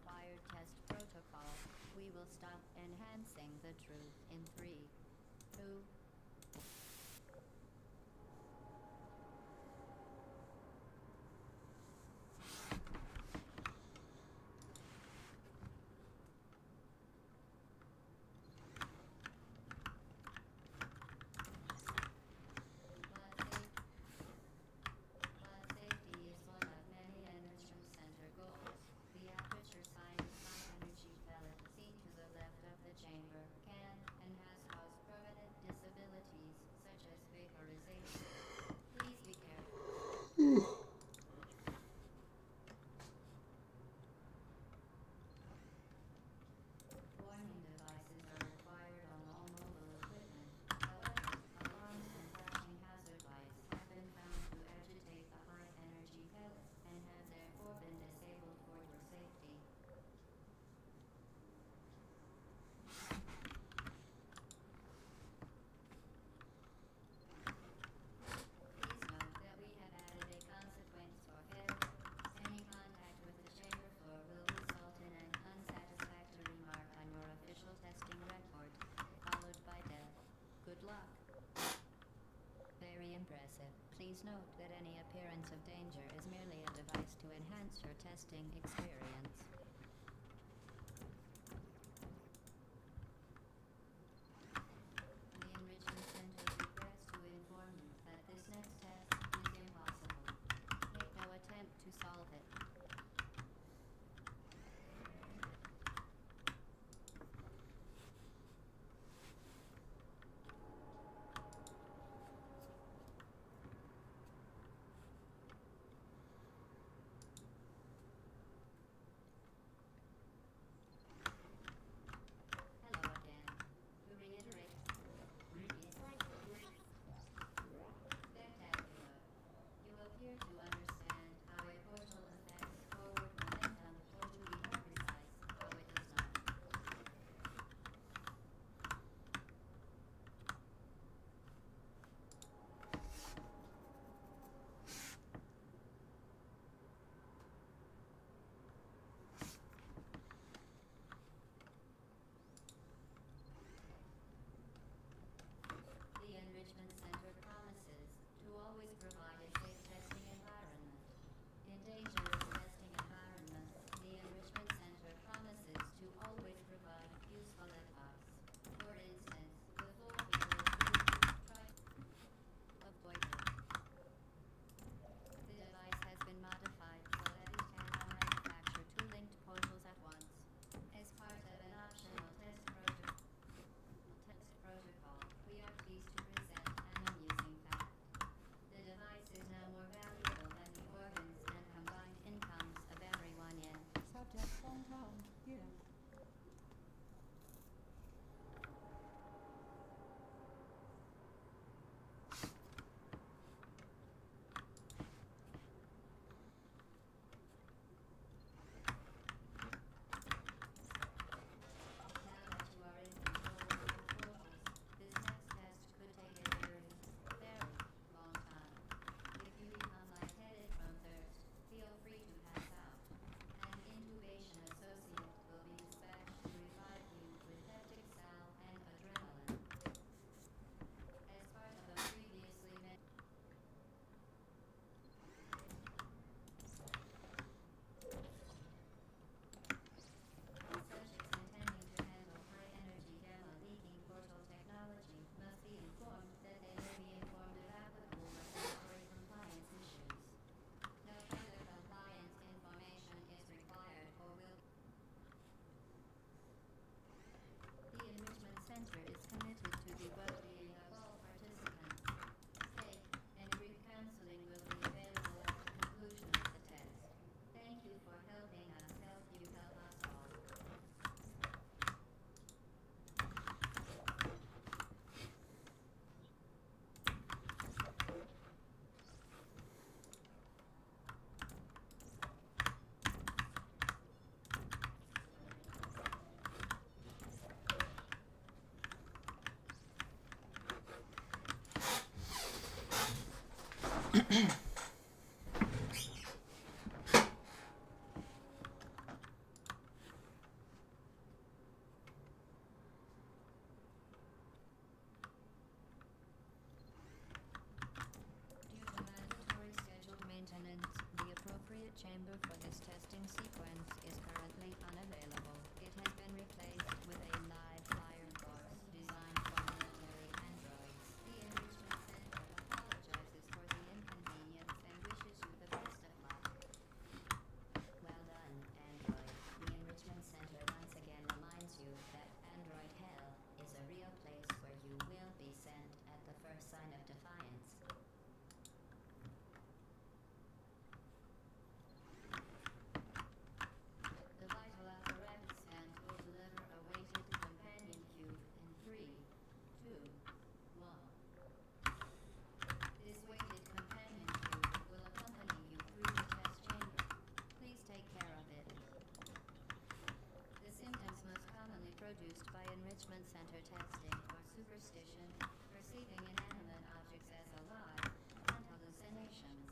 required test protocol. We will stop enhancing the truth in 3, 2, Blood safety is one of many Enrichment Center goals. The aperture sized high-energy pellet seen to the left of the chamber can and has caused permanent disabilities such as vaporization. Please be careful. Warning devices are required on all mobile equipment. However, alarms and flashing hazard lights have been found to agitate the high-energy pellet and have therefore been disabled for your safety. Please note that we have added a consequence for failure. Any contact with the chamber floor will result in an unsatisfactory mark on your official testing record, followed by death. Good luck. Very impressive. Please note that any appearance of danger is merely a device to enhance your testing experience. The Enrichment Center regrets to inform you that this next test is impossible. Make no attempt to solve it. Hello again. To reiterate, spectacular. You appear to understand how a portal affects forward momentum, or to be more precise, how it does not. The Enrichment Center promises to always provide a safe testing environment. In dangerous testing environments, the Enrichment Center promises to always provide useful advice. For instance, the floor we will use try avoid it. The device has been modified so that it can now manufacture two linked portals at once. As part of an optional test protocol, we are pleased to present an amusing fact. The device is now more valuable than the organs and combined incomes of everyone in subject hometown. Yeah. Now that you are in control of your portals, this next test could take a very, very long time. If you become lightheaded from thirst, feel free to pass out. An intubation associate will be dispatched to revive you with peptic salve and adrenaline. As part of a previously subjects intending to handle high-energy gamma-leaking portal technology must be informed that they may be informed of applicable regulatory compliance issues. No further compliance information is required or will. The Enrichment Center is committed to the well-being of all participants. Safe and brief counseling will be available at the conclusion of the test. Thank you for helping us help you help us all. testing sequence is currently unavailable. It has been replaced with a live fire course designed for military androids. The Enrichment Center apologizes for the inconvenience and wishes you the best of luck. Well done, Android. The Enrichment Center once again reminds you that Android Hell is a real place where you will be sent at the first sign of defiance. The vital apparatus scan will deliver a weighted companion cube in 3, 2, 1. This weighted companion cube will accompany you through the test chamber. Please take care of it. The symptoms most commonly produced by enrichment center testing are superstition, perceiving inanimate objects as alive, and hallucinations.